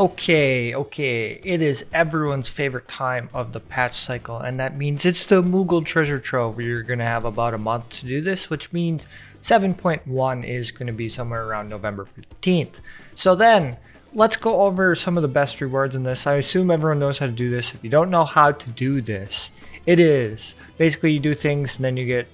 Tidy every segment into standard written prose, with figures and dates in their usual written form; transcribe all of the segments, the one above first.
Okay, it is everyone's favorite time of the patch cycle, and that means it's the Moogle Treasure Trove. You're going to have about a month to do this, which means 7.1 is going to be somewhere around November 15th. So then, let's go over some of the best rewards in this. I assume everyone knows how to do this. If you don't know how to do this, it is basically you do things and then you get,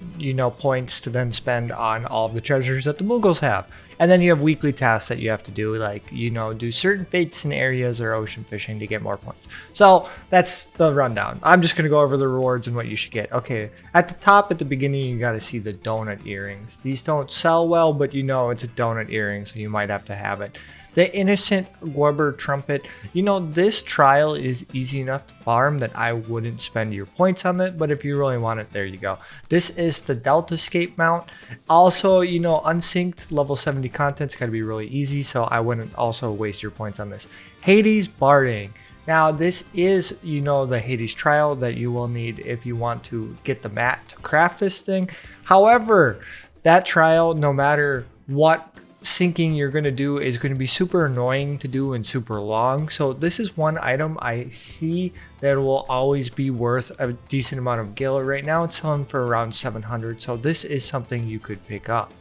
points to then spend on all of the treasures that the Moogles have. And then you have weekly tasks that you have to do, like, do certain fates in areas or ocean fishing to get more points. So that's the rundown. I'm just going to go over the rewards and what you should get. Okay, at the top, at the beginning, you got to see the donut earrings. These don't sell well, but it's a donut earring, so you might have to have it. The Innocent Weber Trumpet. This trial is easy enough to farm that I wouldn't spend your points on it, but if you really want it, there you go. This is the Delta Escape mount. Also, unsynced level 70 content's got to be really easy, so I wouldn't also waste your points on this. Hades Barding. Now, this is, the Hades trial that you will need if you want to get the mat to craft this thing. However, that trial, no matter what syncing you're going to do, is going to be super annoying to do and super long. So this is one item I see that will always be worth a decent amount of gil. Right now it's selling for around 700, so this is something you could pick up.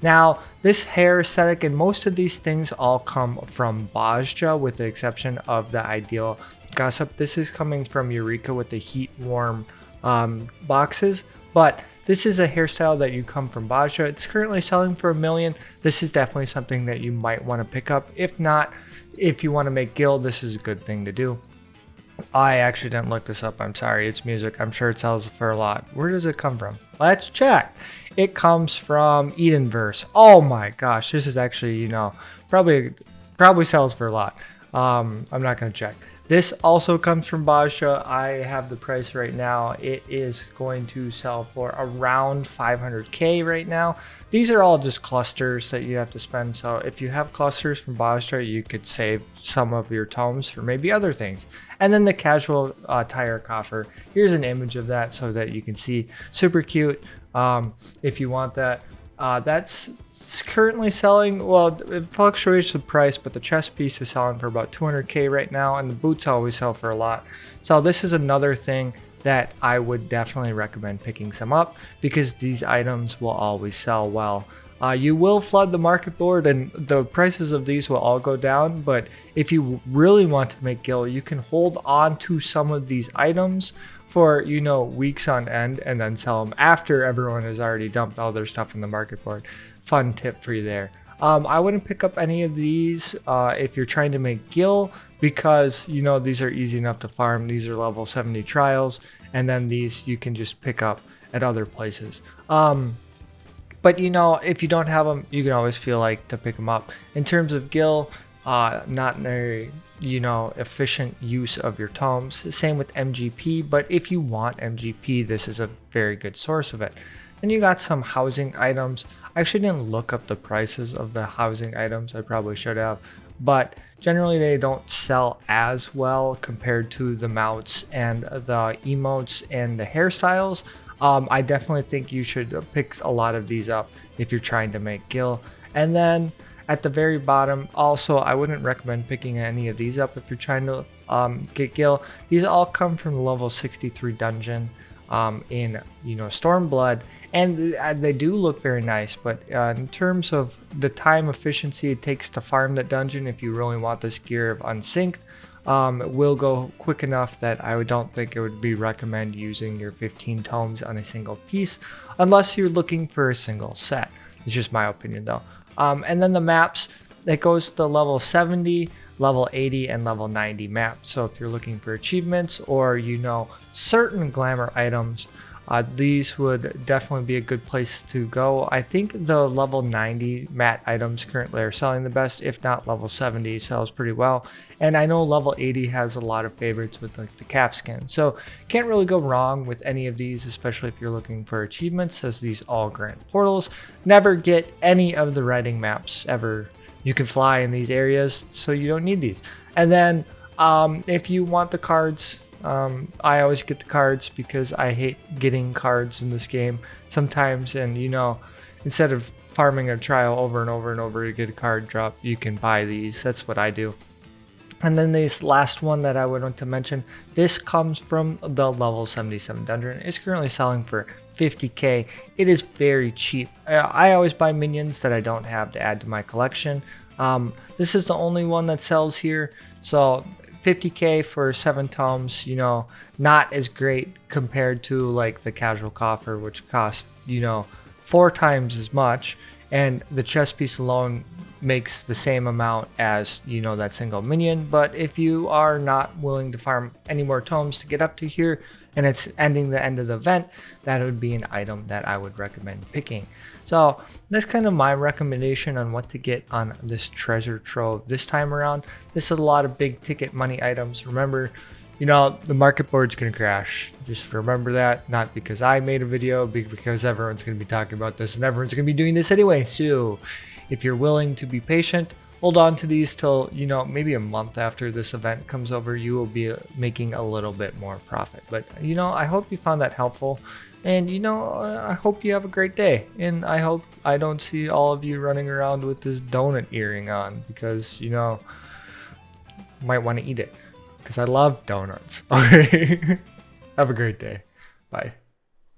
Now, this hair aesthetic and most of these things all come from Bajja, with the exception of the Ideal Gossip. This is coming from Eureka with the heat warm boxes, but this is a hairstyle that you come from Bajja. It's currently selling for $1 million. This is definitely something that you might want to pick up. If not, if you want to make gil, this is a good thing to do. I actually didn't look this up. I'm sorry. It's music. I'm sure it sells for a lot. Where does it come from? Let's check. It comes from Edenverse. Oh my gosh. This is actually, probably sells for a lot. I'm not going to check. This also comes from Bajja. I have the price right now. It is going to sell for around 500k right now. These are all just clusters that you have to spend. So if you have clusters from Bajja, you could save some of your tomes for maybe other things. And then the casual tire coffer. Here's an image of that so that you can see. Super cute. If you want that. That's currently selling, well, it fluctuates the price, but the chest piece is selling for about 200k right now, and the boots always sell for a lot. So this is another thing that I would definitely recommend picking some up, because these items will always sell well. You will flood the market board and the prices of these will all go down, but if you really want to make gil, you can hold on to some of these items for weeks on end and then sell them after everyone has already dumped all their stuff in the market board. Fun tip for you there. I wouldn't pick up any of these if you're trying to make gil, because these are easy enough to farm. These are level 70 trials, and then these you can just pick up at other places. But if you don't have them, you can always feel like to pick them up. In terms of gil, not very efficient use of your tomes. Same with MGP, but if you want MGP, this is a very good source of it. Then you got some housing items. I actually didn't look up the prices of the housing items. I probably should have, but generally they don't sell as well compared to the mounts and the emotes and the hairstyles. I definitely think you should pick a lot of these up if you're trying to make gil. And then at the very bottom, also, I wouldn't recommend picking any of these up if you're trying to get gil. These all come from the level 63 dungeon in Stormblood, and they do look very nice, but in terms of the time efficiency it takes to farm that dungeon, if you really want this gear of unsynced, it will go quick enough that I don't think it would be recommend using your 15 tomes on a single piece unless you're looking for a single set. It's just my opinion though. And then the maps, that goes to level 70, level 80, and level 90 maps. So if you're looking for achievements or certain glamour items, these would definitely be a good place to go. I think the level 90 mat items currently are selling the best. If not, level 70 sells pretty well. And I know level 80 has a lot of favorites with like the calf skin. So can't really go wrong with any of these, especially if you're looking for achievements, as these all grant portals. Never get any of the riding maps ever. You can fly in these areas, so you don't need these. And then if you want the cards, I always get the cards because I hate getting cards in this game sometimes. And instead of farming a trial over and over and over to get a card drop, you can buy these. That's what I do. And then this last one that I would want to mention, this comes from the level 77 dungeon. It's currently selling for 50k. It is very cheap. I always buy minions that I don't have to add to my collection. This is the only one that sells here, so 50k for 7 tomes, you know, not as great compared to like the casual coffer, which costs, you know, 4 times as much, and the chest piece alone makes the same amount as, you know, that single minion. But if you are not willing to farm any more tomes to get up to here, and it's ending the end of the event, that would be an item that I would recommend picking. So that's kind of my recommendation on what to get on this treasure trove this time around. This is a lot of big ticket money items. Remember, you know, the market board's gonna crash. Just remember that, not because I made a video, because everyone's gonna be talking about this and everyone's gonna be doing this anyway. So if you're willing to be patient, hold on to these till, you know, maybe a month after this event comes over, you will be making a little bit more profit. But, you know, I hope you found that helpful. And, you know, I hope you have a great day. And I hope I don't see all of you running around with this donut earring on, because, you know, you might want to eat it. Because I love donuts. Okay. Have a great day. Bye.